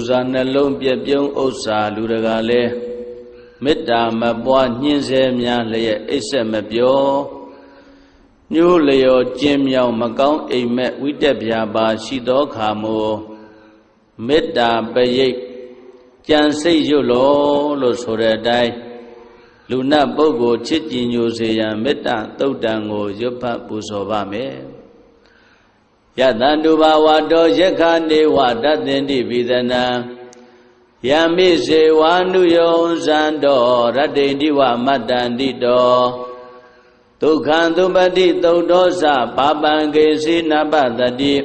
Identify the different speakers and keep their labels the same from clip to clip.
Speaker 1: ဇာနှလုံးပြည့်ပြုံးဥစ္စာလူတကာလဲမေတ္တာမပွားညှင်းဆဲများလျက်အိပ်ဆက်မပြောညှိုးလျော်ကျင်းမြောင်မကောင်းအိမ်မက်ဝိတက်ပြာပါရှိသောခါမို့မေတ္တာပရိတ်ကြံစိတ်ရွတ်လို့ဆိုတဲ့အတိုင်းလူနတ်ပုဂ္ဂိုလ်ချစ်ကြည်ညိုစေရန်မေတ္တာသုတ်တံကိုရွတ်ဖတ်ပူဇော်ပါမယ်ယတံတုဘာဝတောယက္ခနေဝတတ္တင်တိပိသနံယမိစေဝါနုယောဇံတောရတ္တိတိဝမတ္တန္တိတောဒုက္ခံသုပတိသုတ်တောသပါပံကေစီနပတတိ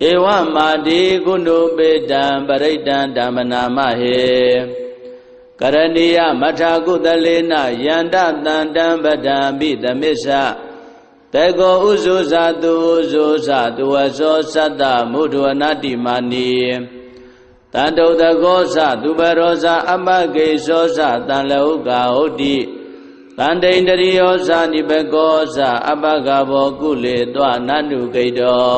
Speaker 1: ဧဝမာတိကုဏုပေတံပရိတံဓမ္မနာမဟေကရဏီယမထာကုသလေနယန္တတန္တံပဒံပိသမစ္ဆတေကောဥဇုဇာတုဥဇုဇာတုဝသောသတ္တမုဒ္ဒဝနာတိမာနီတန္တုတကောသသူပရောဇာအပကေသောသတံလဟုကာဟုတ်တိတန္တိန္တရိယောဇာနိဘကောသအပကဘောကုလေတွနန္တုကိတော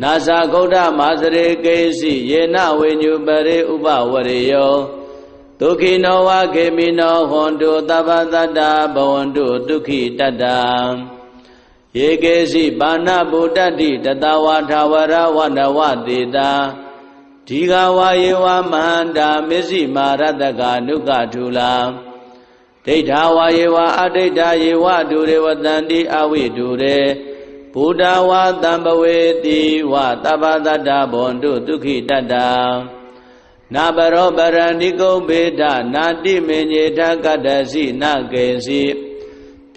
Speaker 1: နာဇာဂௌဒမာစရေကေစီယေနဝိညုပရိဥပဝရေယောဒုက္ခိနောဝခေမိနောဟွန်တုသဗ္ဗတတ္တဘဝန္တုဒုက္ခိတတ္တယေကေစီပါဏဗုဒ္ဓတိတတဝါထာဝရဝနဝတေတာဒီဃဝါယေဝမန္တာမစ္စည်းမာရတကနုကထူလာဒိဋ္ဌာဝါယေဝအဒိဋ္ဌာယေဝဒုရေဝတန္တိအဝိဒုရေဘုဒ္ဓဝါတံပဝေတိဝသဗ္ဗတတ္တဘဝန္တုဒုက္ခိတတ္တနာဘရောပရဏိကုံဘေဒနာတိမေညေထကတ္တစီနကေစီ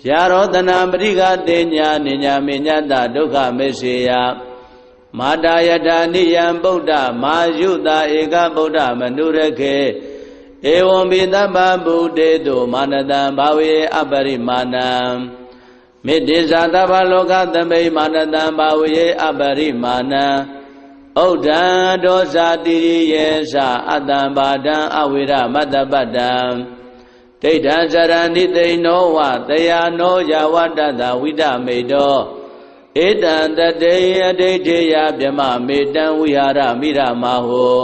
Speaker 1: ဗျာရောတနာပရိကတေညာနိညာမေညတဒုက္ခမေစေယမာတာယထာနိယံဗုဒ္ဓမာယုတာဧကဗုဒ္ဓမနုရခေဧဝံပိသဗ္ဗဗုတေတုမာနတံဘာဝေအပရိမာဏံမေတ္တိဇာသဗ္ဗလောကသမိမာနတံဘာဝေအပရိမာဏံဩဒ္ဓံဒောဇာတိယေသအတ္တံဘာဒံအဝိရမတ္တပတ္တံဒိဋ္ဌံဇရဏိသိနောဝတယာနောယဝတ္တတဝိဒမေတောဧတံတတေယဒိဋ္ဌိယဗြမမေတံဝိဟာရမိရမဟော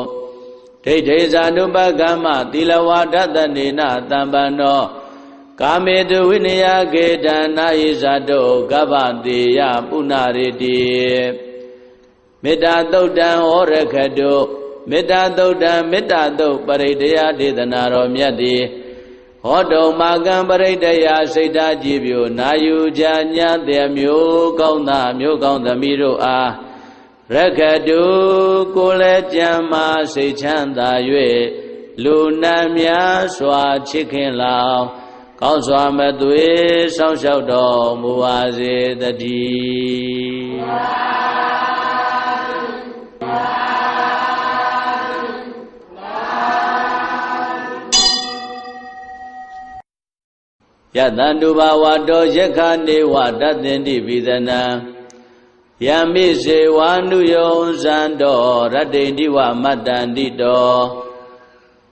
Speaker 1: ဒိဋ္ဌိဇာနုပကမ္မသီလဝါဒတနေနတံပန္နောကာမေတုဝိနယကေတံနာယိဇာတောကဗ္ဗတေယပုဏ္ဏရေတိမေတ္တာသုတ်တံဩရခတုမေတ္တာသုတ်တံမေတ္တာသုတ်ပရိတယဒေသနာတော်မြတ်တိဟောတုံမာကံပရိတယစိတ်ဓာကြည်ပြိုနာယူကြညာတဲ့မျိုးကောင်းသားမျိုးကောင်းသမီးတို့အားရခတုကိုယ်လည်းကြံမာစိတ်ချမ်းသာ၍လူနာများစွာချစ်ခင်လောင်ကောင်းစွာမသွေစောင့်ရှောက်တော်မူပါစေတည်းယတံတုဘာဝတောယက္ခနေဝတတ္တင်တိပိသနံယမိစေဝါနုယောဇံတောရတ္တိတိဝမတ္တန္တိတော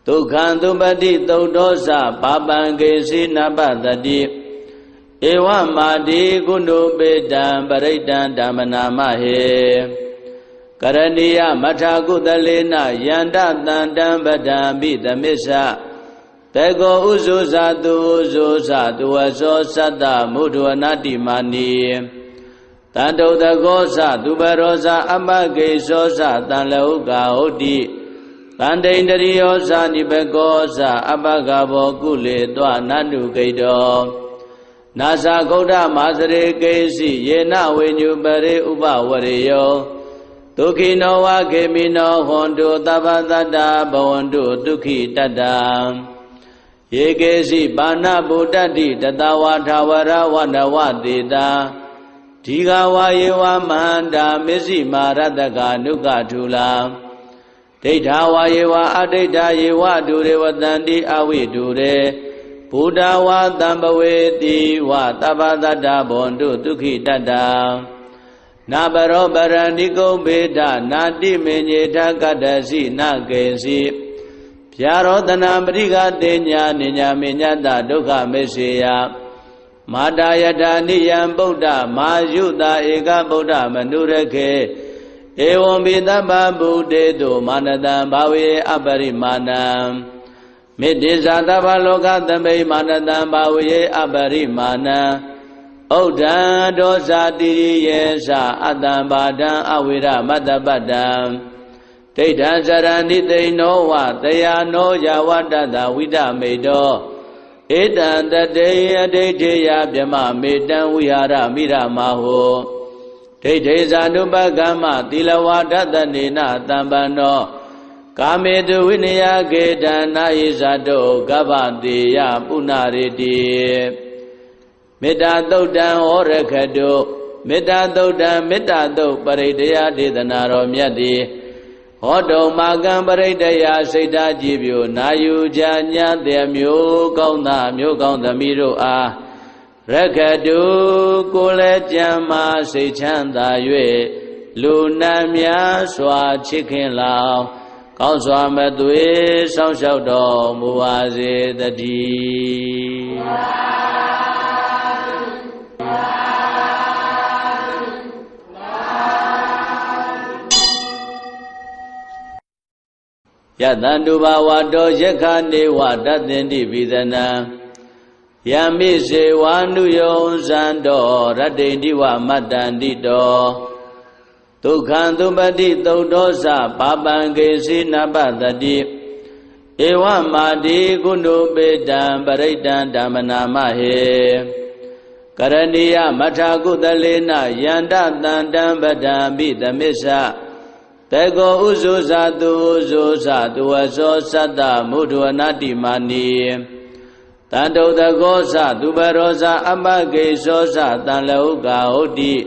Speaker 1: ဒုက္ခံသုပတိသုတ်တောသပါပံကေစီနပတတိဧဝမာတိကုဏုပေတံပရိတံဓမ္မနာမဟေကရဏီယမထာကုသလေနယန္တတန္တံပဒံပိသမစ္ဆတေကောဥဇုဇာတုဥဇုဇာတုဝသောသတ္တမုဒ္ဒဝနာတိမာနီတန္တုတကောသသူပရောဇာအပကေသောသတံလဟုကာဟုတ်တိတန္တိန္တရိယောဇာနိဘကောသအပကဘောကုလေတွနန္တုကိတောနာဇာဂௌဒမာစရေကေစီယေနဝိညုပရိဥပဝရေယောဒုက္ခိနောဝခေမိနောဟွန်တုသဗ္ဗတတ္တဘဝန္တုဒုက္ခိတတ္တယေကေစီပါဏဗုဒ္ဓတိတတဝါထာဝရဝနဝတေတာဒီဃဝါယေဝမန္တာမစ္စည်းမာရတကနုကထူလာဒိဋ္ဌာဝါယေဝအဒိဋ္ဌာယေဝဒုရေဝတန္တိအဝိဒုရေဘုဒ္ဓဝါတံပဝေတိဝသဗ္ဗတတ္တဘဝန္တုဒုက္ခိတတ္တနာဘရောပရဏိကုံဘေဒနာတိမေညေထကတ္တစီနကေစီဗျာရောတနာပရိကတေညာနိညာမေညတဒုက္ခမေစေယမာတာယထာနိယံဗုဒ္ဓမာယုတာဧကဗုဒ္ဓမနုရခေ Evam Bidabha Buddhedo Manadam Bhavi Aparimanam Midizadabha Lokatame Manadam Bhavi Aparimanam Oda Dosa Diriyesa Adam Badam Avira Madabadam Tedan Sarani Te Noa Teya No Yawadada Vida Medo Edan Tateya Teteya Byama Medan Vihara Mira Maho Tete Zanubagama Tilawada Nina Tambano Kamedu Vinaya Gedana Izado Gavadiya Punaridi Metta Dodan Orakado Metta Dodan Metta Do Paridaya Dedanaro Myadi Hodo Magam Paridaya Sita Jibyo Nayu Janya Demyo Kauna Myo Kauna Miro A Rakadu Kule Jama Sechanda Yue Lunamya Swa Chicken Lao Kauswa Madwe Sao Sao Do Muaze Dadi Yatanduba Wado Yakane Wadatendi Vidana Yami Se Wanu Yon Sando Radendi Wa Matandi Do Tukhandubadi Todosa Pabange Sinabadadi Ewa Madi Kundu Bedam Baridan Damanamahe Karaniya Mathakudalena Yanda Tandam Badam Bidamisa Tego Uzuza Uzuza Duazo Sada Mudwanati Mani Tando Dagosa Dubarosa Amage Sosa Tanlauga Odi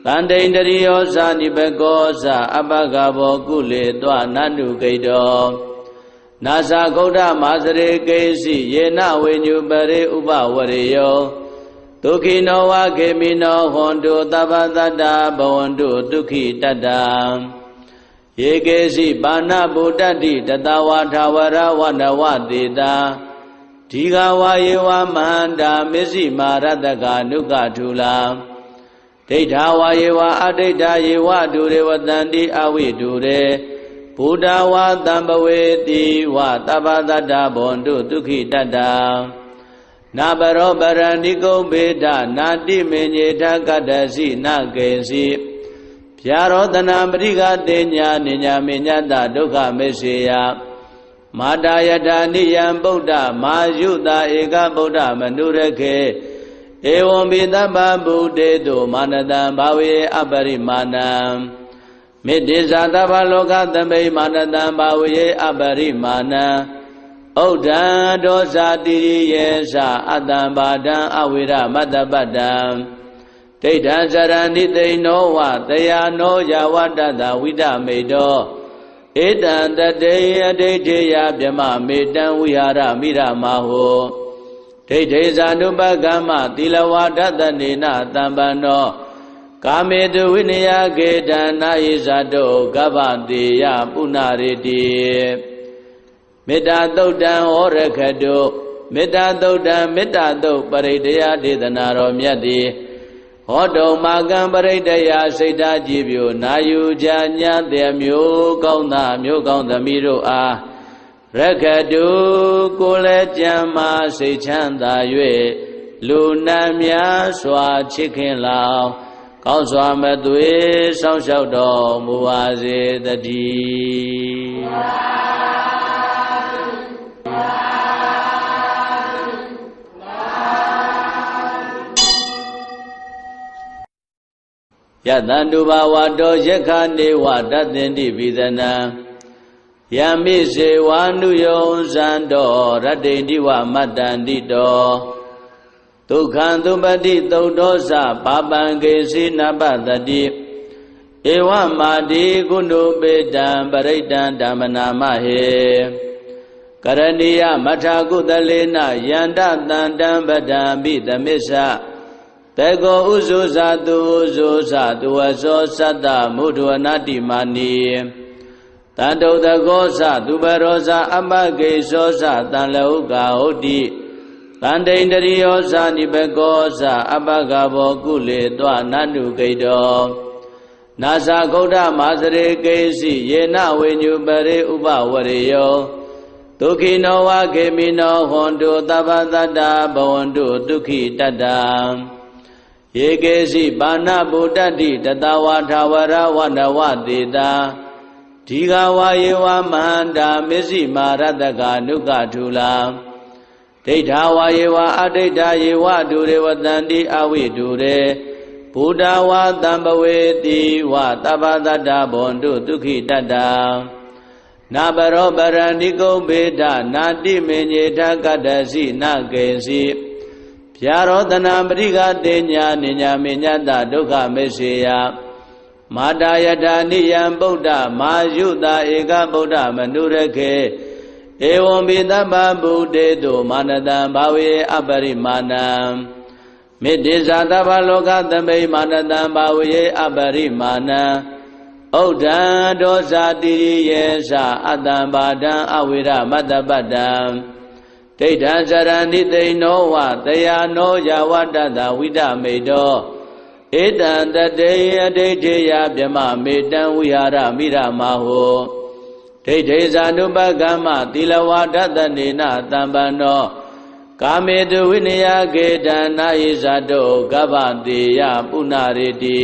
Speaker 1: Tandendriosa Nibegosa Abagabo Kule Dwa Nandu Gaido Nasa Goda Mazare Kesi Yena Wenyu Bare Uba Wareyo Tukino Wa Kemino Hondo Tabadada Bawandu Tuki Tadam Yekesi Bana Budadi Tatawa Tawara Wanawatida Tigawa Yewa Manda Mesi Marataka Nuka Tula Teitawa Yewa Adeta Yewa Dure Watandi Awi Dure Buddha Wa Tambaweti Wa Tabadada Bondu Tuki Tata Nabaro Barandiko Beda Nadi Menyeta Kadasi Nakesi Pyarodana Briga Denya Ninya Minyata Duka Meseya Madayata Niyam Buddha Mayuda Eka Buddha Manurake Evam Bidabha Buddhedo Manadam Bhavi Aparimanam Midizadabha Lokatame Manadam Bhavi Aparimanam Oda Dosa Diriyesa Adam Badam Avira Madabadam Tedan Sarani Te Noa Teya No Yawadada Vida Medo Edan Tateya Teteya Byama Medan Vihara Mira Maho Tete Zanubagama Tilawada Nina Tambano Kamedu Vinaya Gedana Izado Gavadiya Punaridi Metta Dodan Orakado Metta Dodan Metta Do Paridaya Dedanaro Myadi Hodo Magam Paridaya Sita Jibyo Nayu Janya Demyo Kauna Myo Kauna Miro A Rakadu Kule Jama Sechanda Yue Lunamya Swa Chicken Lao Kauswa Madwe Sao Sao Do Muaze Dadi Yatanduba Wado Yakane Wadatendi Vidana Yami Se Wanu Yon Sando Radendi Wa Matandi Do Tukhandubadi Todosa Pabange Sinabadadi Ewa Madi Kundu Bedam Baridan Damanamahe Karaniya Mathakudalena Yanda Tandam Badam Bidamisa Tego Uzuza Uzuza Duazo Sada Mudwanati Mani Tando Dagosa Dubarosa Amage Sosa Tanlauga Odi Tandendriosa Nibegosa Abagabo Kule Dwa Nandu Gaido နာဇာဂௌဒမာစရေကေစီယေနဝေညုပရေဥပဝရေယောဒုက္ခိနောဝခေမိနောဟွန်တုသဗ္ဗတတ္တဘဝန္တုဒုက္ခိတတ္တယေကေစီပါဏဗုဒ္ဓတိတတဝါထာဝရဝနဝတေတာဒီဃဝါယေဝမဟန္တာမစ္စည်းမာရတကနုကထုလာဒိဋ္ဌဝါယေဝအဒိဋ္ဌယေဝဒုရေဝတန္တိအဝိဒုရေဘုဒ္ဓဝါတံပဝေတိဝသဗ္ဗတတ္တဘဝန္တုဒုက္ခိတတ္တနာဘရောပရဏိကုဗေဒနာတိမေညေထကတ္တစီနကေစီဗျာရောတနာပရိကတေညာနိညာမေညတဒုက္ခမေစေယမာတာယထာနိယံဗုဒ္ဓမာယုတာဧကဗုဒ္ဓမနုရခေဧဝံပိသဗ္ဗဗုဒေတုမာနတံဘာဝေအပရိမာဏံမေတ္တိဇာတဗ္ဗလောကသမိမာနတံဘာဝေအပရိမာဏံဩဒံဒောဇာတိယေသအတ္တံဘာဒံအဝိရမတ္တပတ္တံဒိဋ္ဌံစရဏိသိဏောဝတယာနောယဝတ္တတဝိဒမေတောဧတံတတေအဒိဋ္ဌေယဗြမမေတံဝိဟာရမိရမဟောဒိဋ္ဌေဇာနုပကမ္မသီလဝါဒတနေနတံပန္နောကာမေတုဝိနယကေတံနာယိဇာတောကဗ္ဗတေယပုဏ္ဏရေတိ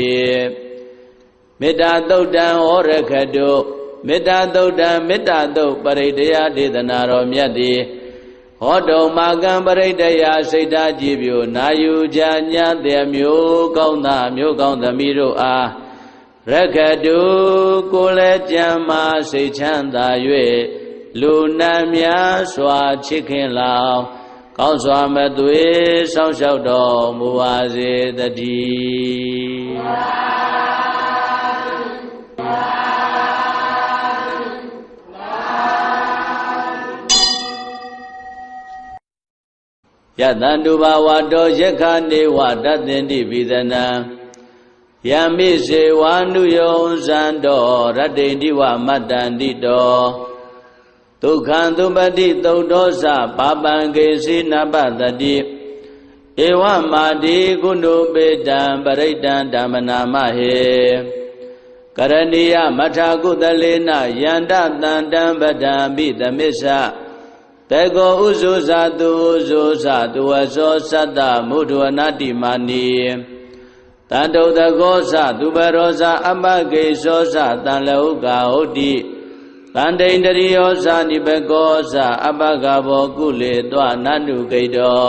Speaker 1: မေတ္တာသုတ်တံဩရခတုမေတ္တာသုတ်တံမေတ္တာသုတ်ပရိဒယဒေသနာတော်မြတ်သည်ဟောတုံမာကံပရိဒယစိတ်ဓာကြည်ပြိုနာယူကြညာတဲ့မျိုးကောင်းသားမျိုးကောင်းသမီးတို့အားရခတုကိုယ်လည်းကြံမာစိတ်ချမ်းသာ၍လူနာများစွာချစ်ခင်လောင်ကောင်းစွာမသွေစောင့်ရှောက်တော်မူပါစေတည်းယတန္တုဘာဝတောယက္ခနေဝတတ္တင်တိပိသနံယမိစေဝါနုယောဇံတောရတ္တိတိဝမတ္တန္တိတောဒုက္ခံသုပတိသုတ်တောသပါပံကေစီနပတတိဧဝမာတိကုဏုပေတံပရိတံဓမ္မနာမဟေကရဏီယမထာကုသလေနယန္တတန္တံပဒံပိသမစ္ဆတေကောဥဇုဇာတုဥဇုဇာတုဝသောသတ္တမုဒ္ဒဝနာတိမာနီတန္တုတကောသသူပရောဇာအပကေသောသတံလဟုကာဟုတ်တိတန္တိန္တရိယောဇာနိဘကောသအပကဘောကုလေတွနန္တုကိတော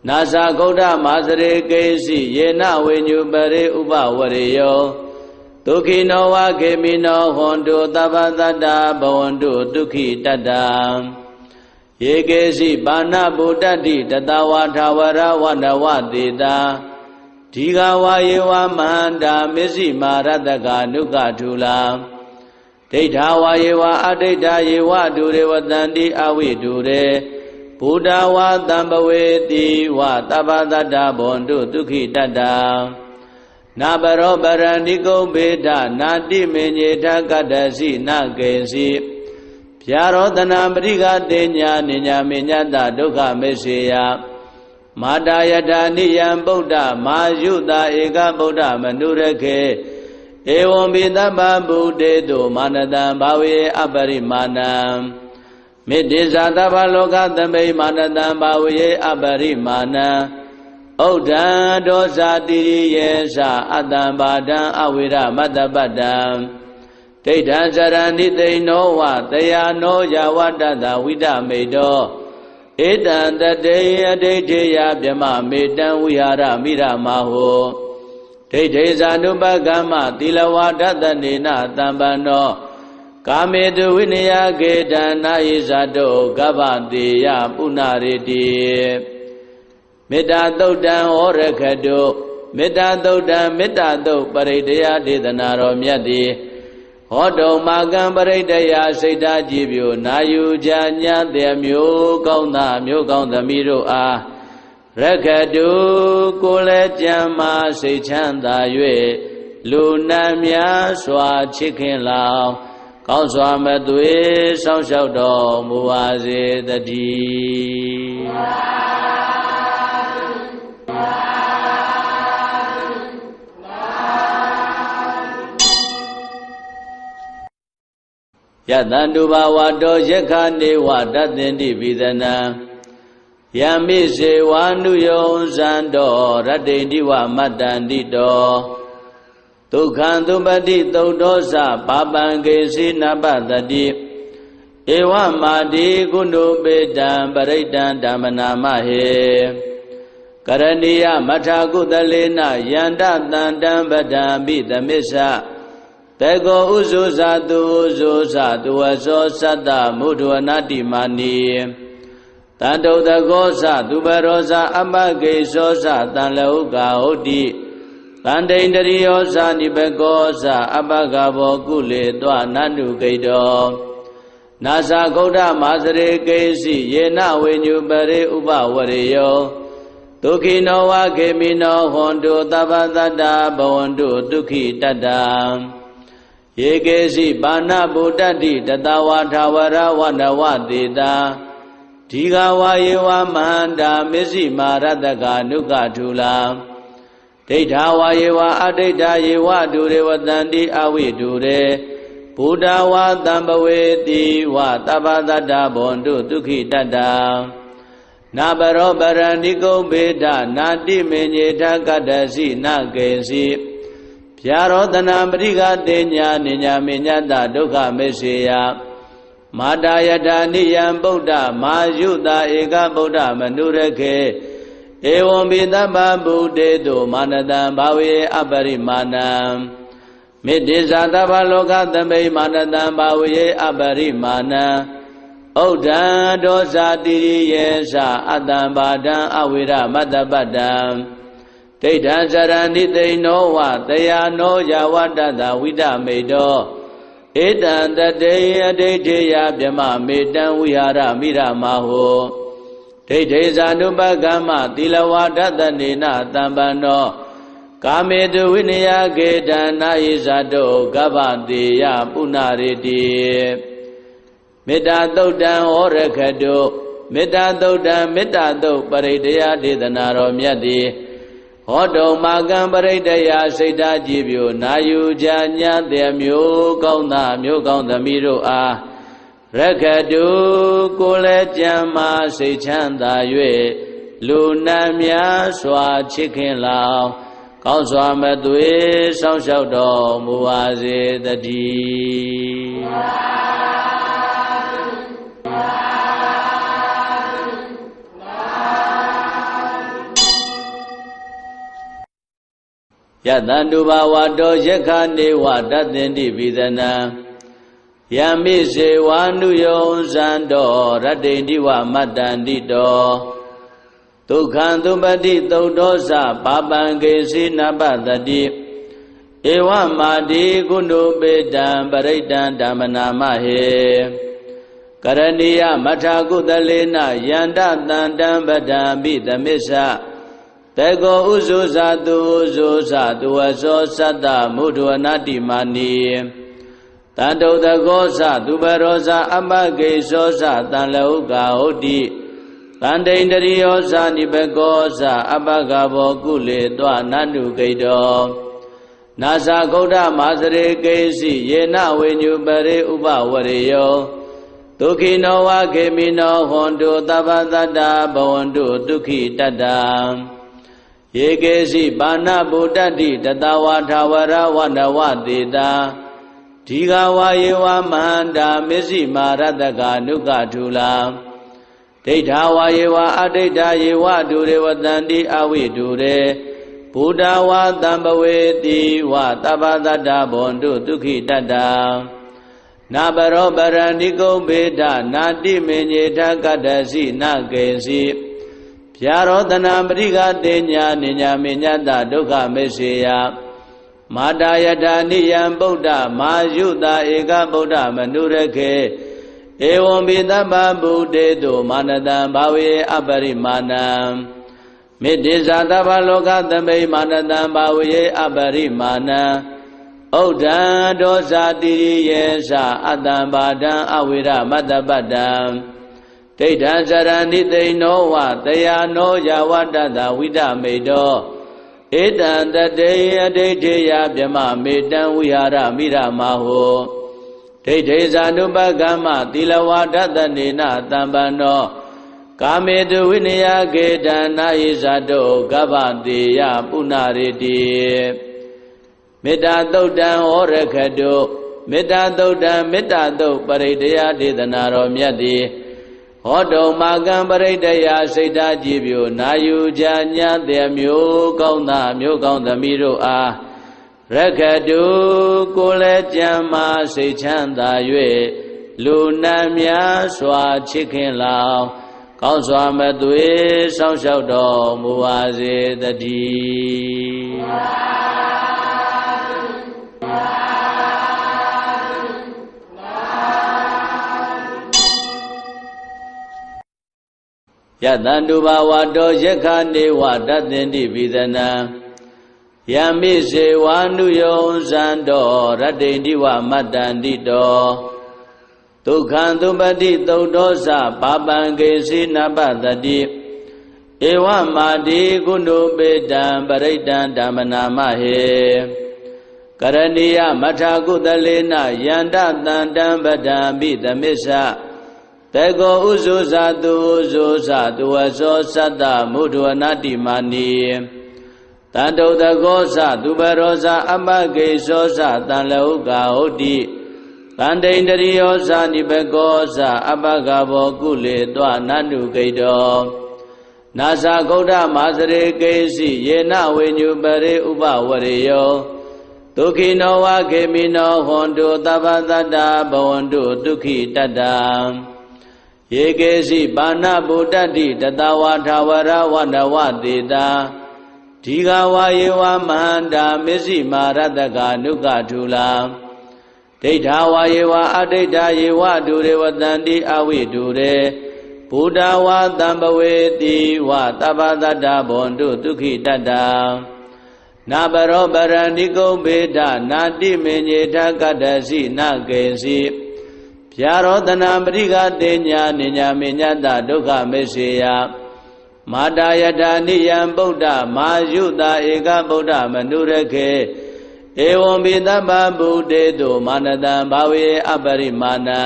Speaker 1: နာဇာဂௌဒမာစရေကေစီယေနဝေညုပရေဥပဝရေယောဒုက္ခိနောဝခေမိနောဟွန်တုသဗ္ဗတတ္တဘဝန္တုဒုက္ခိတတ္တယေကေစီပါဏဗုဒ္ဓတိတတဝါထာဝရဝနဝတေတာဒီဃဝါယေဝမဟန္တာမစ္စည်းမာရတကနုကထုလာဒိဋ္ဌဝါယေဝအဒိဋ္ဌယေဝဒုရေဝတန္တိအဝိဒုရေဘုဒ္ဓဝါတံပဝေတိဝသဗ္ဗတတ္တဘဝန္တုဒုက္ခိတတ္တနာဘရောပရဏိကုဗေဒနာတိမေညေထကတ္တစီနကေစီဗျာရောတနာပရိကတေညာနိညာမေညတဒုက္ခမေစေယမာတာယထာနိယံဗုဒ္ဓမာယုတာဧကဗုဒ္ဓမနုရခေဧဝံပိသဗ္ဗဗုဒေတုမာနတံဘာဝေအပရိမာဏံမေတ္တိဇာတဗ္ဗလောကသမိမာနတံဘာဝေအပရိမာဏံဩဒံဒောဇာတိယေသအတ္တံဘာဒံအဝိရမတ္တပတ္တံဒိဋ္ဌံစရဏိသိဏောဝတယာနောယဝတ္တတဝိဒမေတောဧတံတတေအဒိဋ္ဌေယဗြမမေတံဝိဟာရမိရမဟောဒိဋ္ဌေဇာနုပကမ္မသီလဝါဒတနေနတံပန္နောကာမေတုဝိနယကေတံနာယိဇာတောကဗ္ဗတေယပုဏ္ဏရေတိမေတ္တာသုတ်တံဩရခတုမေတ္တာသုတ်တံမေတ္တာသုတ်ပရိဒယဒေသနာတော်မြတ်သည်ဟောတုံမာကံပရိဒယစိတ်ဓာကြည်ပြိုနာယူကြညာတဲ့မျိုးကောင်းသားမျိုးကောင်းသမီးတို့အားရခတုကိုယ်လည်းကြံမာစိတ်ချမ်းသာ၍လူနာများစွာချစ်ခင်လောင်ကောင်းစွာမသွေစောင့်ရှောက်တော်မူပါစေတည်း ယတန္တုဘာဝတောယက္ခနေဝတတ္တင်တိပိသနံယမိစေဝါနုယောဇန္တောရတ္တိတိဝမတ္တန္တိတောဒုက္ခံသုပတိသုတ်တောသပါပံကေစီနပတတိဧဝမာတိကုဏုပေတံပရိတံဓမ္မနာမဟေကရဏီယမထာကုသလေနယန္တတန္တံပဒံပိသမစ္ဆတေကောဥဇုဇာတုဥဇုဇာတုဝသောသတ္တမုဒ္ဒဝနာတိမာနီတန္တုတကောသသူပရောဇာအပကေသောသတံလောကဟုတ်တိတန္တိန္တရိယောဇာနိဘကောသအပကဘောကုလေတောနန္တုဂိတောနာသဂௌဒမာစရေကေစီယေနဝိညုပရိဥပဝရေယောဒုက္ခိနောဝခေမိနောဟွန်တုသဗ္ဗတတ္တဘဝန္တုဒုက္ခိတတ္တယေကေစီပါဏဗုဒ္ဓတိတတဝါထာဝရဝနဝတေတာဒီဃဝါယေဝမန္တာမစ္စည်းမာရတကနုကထူလာဒိဋ္ဌာဝါယေဝအဒိဋ္ဌာယေဝဒုရေဝတန္တိအဝိဒုရေဘုဒ္ဓဝါတံပဝေတိဝသဗ္ဗတတ္တဘဝန္တုဒုက္ခိတတ္တနာဘရောပရဏိကုံဘေဒနာတိမေညေထကတ္တစီနကေစီဗျာရောတနာပရိကတေညာနိညာမေညတဒုက္ခမေစေယမာတာယထာနိယံဗုဒ္ဓမာယုတာဧကဗုဒ္ဓမနုရခေဧဝံပိသဗ္ဗဗုတေတုမာနတံဘာဝေအပရိမာဏံမေတ္တိဇာတဗ္ဗလောကသမိမာနတံဘာဝေအပရိမာဏံဩဒံဒောဇာတိရိယေသအတ္တံဘာဒံအဝိရမတ္တပတ္တံဒိဋ္ဌံဇရဏိသိနောဝတယာနောယဝတ္တတဝိဒမေတောဧတံတတေယဒိဋ္ဌေယဗြမမေတံဝိဟာရမိရမဟောဒိဋ္ဌေဇာနုပကမ္မသီလဝါဒတနေနတံပန္နောကာမေတုဝိနယကေတံနာယိဇာတောကဗ္ဗတေယပုဏ္ဏရေတိမေတ္တာသုတ်တံဩရခတုမေတ္တာသုတ်တံမေတ္တာသုတ်ပရိတယဒေသနာတော်မြတ်သည်ဟောတုံမာကံပရိတယစိတ်ဓာကြည်ပြိုနာယူကြညာတဲ့မျိုးကောင်းသားမျိုးကောင်းသမီးတို့အားရခတုကိုယ်လည်းကြံမာစိတ်ချမ်းသာ၍လူနာများစွာချစ်ခင်လောင်ကောင်းစွာမသွေစောင့်ရှောက်တော်မူပါစေတည်းယတန္တုဘာဝတောယက္ခနေဝတတ္တင်တိပိသနံယမိစေဝါနုယောဇန္တောရတ္တိတိဝမတ္တန္တိတောဒုက္ခံသုပတိသုတ်တောသပါပံကေစီနပတတိဧဝမာတိကုဏုပေတံပရိတံဓမ္မနာမဟေကရဏီယမထာကုသလေနယန္တတန္တံပဒံပိသမစ္ဆတေကောဥဇုဇာတုဥဇုဇာတုဝသောသတ္တမုဒ္ဒဝနာတိမာနီတန္တုတကောသသူပရောဇာအပကေသောသတံလောကဟုတ်တိတန္တိန္တရိယောဇာနိဘကောသအပကဘောကုလေတောနန္တုဂိတောနာသဂௌဒမာစရေကေစီယေနဝိညုပရိဥပဝရေယောဒုက္ခိနောဝခေမိနောဟွန်တုသဗ္ဗတတ္တဘဝန္တုဒုက္ခိတတ္တယေကေစီပါဏဗုဒ္ဓတိတတဝါထာဝရဝနဝတေတာဒီဃဝါယေဝမန္တာမစ္စည်းမာရတကနုကထူလာဒိဋ္ဌာဝါယေဝအဒိဋ္ဌာယေဝဒုရေဝတန္တိအဝိဒုရေဘုဒ္ဓဝါတံပဝေတိဝသဗ္ဗတတ္တဘဝန္တုဒုက္ခိတတ္တနာဘရောပရဏိကုံဘေဒနာတိမေညေထကတ္တစီနကေစီဗျာရောတနာပရိကတေညာနိညာမေညတဒုက္ခမေစေယမာတာယထာနိယံဗုဒ္ဓမာယုတာဧကဗုဒ္ဓမနုရခေဧဝံပိသဗ္ဗဗုတေတုမာနတံဘာဝေအပရိမာဏံမေတ္တိဇာတဗ္ဗလောကသမိမာနတံဘာဝေအပရိမာဏံဩဒံဒောဇာတိရိယေသအတ္တံဘာဒံအဝိရမတ္တပတ္တံဒိဋ္ဌံဇရဏိသိနောဝတယာနောယဝတ္တတဝိဒမေတောဧတံတတေယဒိဋ္ဌေယဗြမမေတံဝိဟာရမိရမဟော ဒိဋ္ဌိဇာနုပကမ္မသီလဝါဒတနေနတံပန္နောကာမေတုဝိနယကေတနာယိဇာတောကဗ္ဗတေယပုဏ္ဏရေတိမေတ္တာသုတ်တံဩရခတုမေတ္တာသုတ်တံမေတ္တာသုတ်ပရိဒယဒေသနာတော်မြတ်သည်ဟောတုံမာကံပရိဒယစိတ်ဓာကြည်ပြိုနာယူကြညာတဲ့မျိုးကောင်းသားမျိုးကောင်းသမီးတို့အားရခတုကိုယ်လည်းကြံမာစိတ်ချမ်းသာ၍လူနာများစွာချစ်ခင်လောင်ကောင်းစွာမသွေစောင့်ရှောက်တော်မူပါစေတည်းယတံတုဘာဝတောယက္ခနေဝတတ္တင်တိပိသနံယမိစေဝါနုယောဇံတော်ရတ္တိတိဝမတ္တန္တိတောဒုက္ခံသုပတိသုတ်သောသပါပံကေစီနပတတိဧဝမာတိကုဏုပေတံပရိတံဓမ္မနာမဟေကရဏီယမထာကုသလေနယန္တတံတံပဒံပိသမစ္ဆတေကောဥဇုဇာတုဥဇုဇာတုဝသောသတ္တမုဒ္ဒဝနာတိမာနီတန္တုတကောသသူပရောဇာအပကေသောသတံလဟုကာဟုတ်တိတန္တိန္တရိယောဇာနိဘကောဇာအပကဘောကုလေတွနန္တုကိတောနာဇာဂௌဒမာစရေကေစီယေနဝိညုပရေဥပဝရေယောဒုက္ခိနောဝခေမိနောဟွန်တုသဗ္ဗတတ္တဘဝန္တုဒုက္ခိတတ္တယေကေစီပါဏဗုဒ္ဓတိတတဝါထာဝရဝနဝတေတာဒီဃဝါယေဝမဟန္တာမစ္စည်းမာရတကာနုကထူလာဒိဋ္ဌာဝါယေဝအဒိဋ္ဌာယေဝဒုရေဝတန္တိအဝိဒုရေဘုဒ္ဓဝါတံပဝေတိဝသဗ္ဗတတ္တဘဝန္တုဒုက္ခိတတ္တနာပရောပရဏိကုံဘေဒနာတိမေညေထကတ္တစီနကေစီဗျာရောတနာပရိကတေညာနိညာမေညတဒုက္ခမေစေယမာတာယထာနိယံဗုဒ္ဓမာယုတာဧကဗုဒ္ဓမနုရခေဧဝံပိသဗ္ဗဗုဒေတုမာနတံဘာဝေအပရိမာဏံ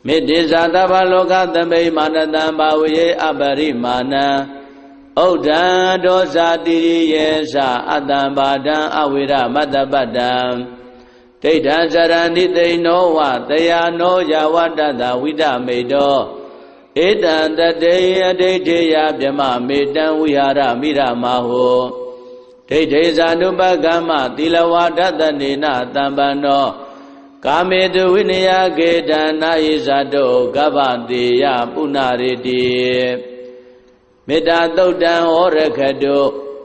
Speaker 1: မေတ္တိဇာတဗ္ဗလောကသမိမာနတံဘာဝေအပရိမာဏံဥဒ္ဒံဒောဇာတိရိယေသအတ္တံဘာဒံအဝိရမတ္တပတ္တံဒိဋ္ဌံဇရဏိသိနောဝတယာနောယဝတ္တတဝိဒမေတောဧတံတတေယဒိဋ္ဌိယဗြမမေတံဝိဟာရမိရမဟောဒိဋ္ဌိဇာနုပကမ္မသီလဝါဒတနေနတံပန္နောကာမေတုဝိနယကေတနာယိဇာတောကဗ္ဗတေယပုဏ္ဏရေတိမေတ္တာသုတ်တံဩရခတု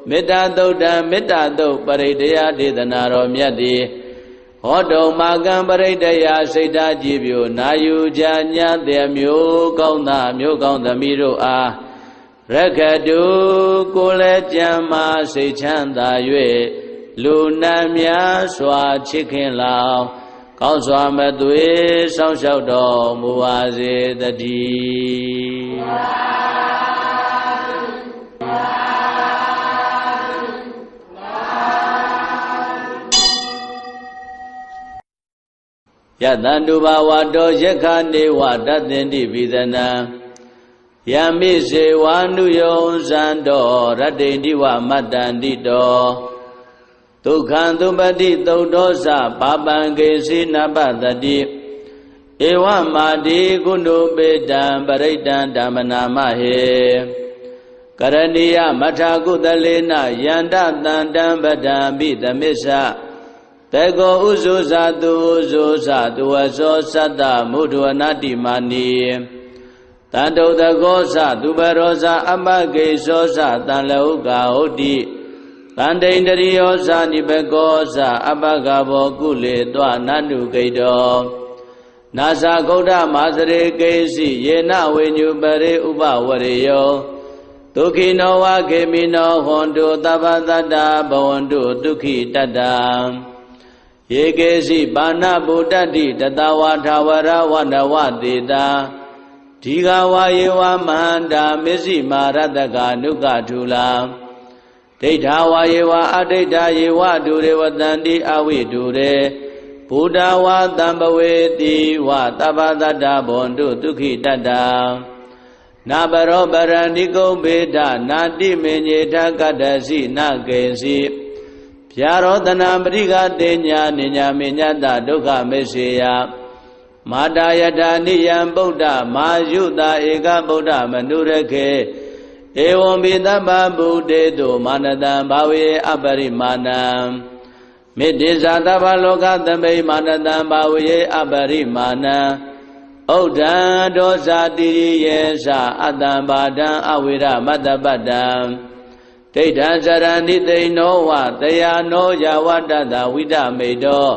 Speaker 1: မေတ္တာသုတ်တံမေတ္တာသုတ်ပရိဒယဒေသနာတော်မြတ်သည်ဟောတုံမာကံပရိဒယစိတ်ဓာကြည်ပြိုနာယူကြညာတဲ့မျိုးကောင်းသားမျိုးကောင်းသမီးတို့အားရခတုကိုယ်လည်းကြံမာစိတ်ချမ်းသာ၍လူနာများစွာချစ်ခင်လောင်ကောင်းစွာမသွေစောင့်ရှောက်တော်မူပါစေတည်းယတံတုဘာဝတောယက္ခနေဝတတ္တင်တိပိသနံယမိစေဝါနုယောဇံတော်ရတ္တိတိဝမတ္တန္တိတောဒုက္ခံသုပတိသုတ်သောသပါပံကေစီနပတတိဧဝမာတိကုဏုပေတံပရိတံဓမ္မနာမဟေကရဏီယမထာကုသလေနယန္တတံတံပဒံပိသမစ္ဆတေကောဥဇုဇာတုဥဇုဇာတုဝသောသတ္တမုဒ္ဒဝနာတိမာနီတန္တုတကောသသူပရောဇာအပကေသောသတံလဟုကာဟုတ်တိတန္တိန္တရိယောဇာနိဘကောဇာအပကဘောကုလေတွနန္တုကိတောနာဇာဂௌဒမာစရေကေစီယေနဝိညုပရေဥပဝရေယောဒုက္ခိနောဝခေမိနောဟွန်တုသဗ္ဗတတ္တဘဝန္တုဒုက္ခိတတ္တယေကေစီပါဏဗုဒ္ဓတိတတဝါထာဝရဝနဝတေတာဒီဃဝါယေဝမဟန္တာမစ္စည်းမာရတကာနုကထူလာဒိဋ္ဌာဝါယေဝအဒိဋ္ဌာယေဝဒုရေဝတန္တိအဝိဒုရေဘ ဗုဒ္ဓဝါတံပဝေတိဝသဗ္ဗတတ္တဘွန်တုဒုက္ခိတတ္တနာပရောပရဏိကုံဘေဒနာတိမေညေထကတ္တစီနကေစီဗျာရောတနာပရိကတေညာနိညာမေညတဒုက္ခမေစေယမာတာယထာနိယံဗုဒ္ဓမာယုတာဧကဗုဒ္ဓမနုရခေဧဝံဘိသဗ္ဗဗုတေတုမာနတံဘာဝေအပရိမာဏံမေတ္တိဇာတဗ္ဗလောကသမိမာနတံဘာဝေအပရိမာဏံဩဒံဒောဇာတိရိယေသအတ္တံဘာဒံအဝိရမတ္တပတ္တံဒိဋ္ဌံဇရဏိသိနောဝတယာနောယဝတ္တတဝိဒမေတော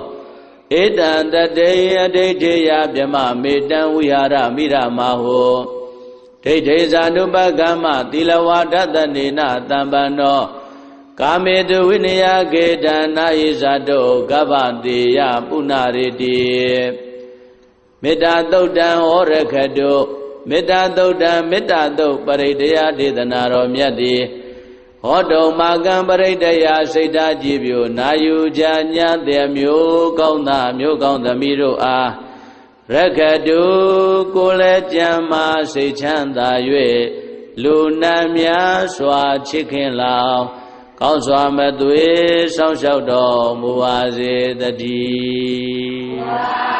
Speaker 1: ဧတံတတေယဒိဋ္ဌိယဗြမမေတံဝိဟာရမိရမဟောဒိဋ္ဌိဇာနုပကမ္မသီလဝါဒတနေနတံပန္နောကာမေတုဝိနယကေတနာယိဇာတောကဗ္ဗတေယပုဏ္ဏရေတိမေတ္တာသုတ်တံဩရခတုမေတ္တာသုတ်တံမေတ္တာသုတ်ပရိဒယဒေသနာတော်မြတ်တိဟောတုံမာကံပရိဒယစိတ်ဓာကြည်ပြိုနာယူကြညာတဲ့မျိုးကောင်းသားမျိုးကောင်းသမီးတို့အားရခတုကိုယ်လည်းကြံမာစိတ်ချမ်းသာ၍လူနာများစွာချစ်ခင်လောင်ကောင်းစွာမသွေစောင့်ရှောက်တော်မူပါစေတည်း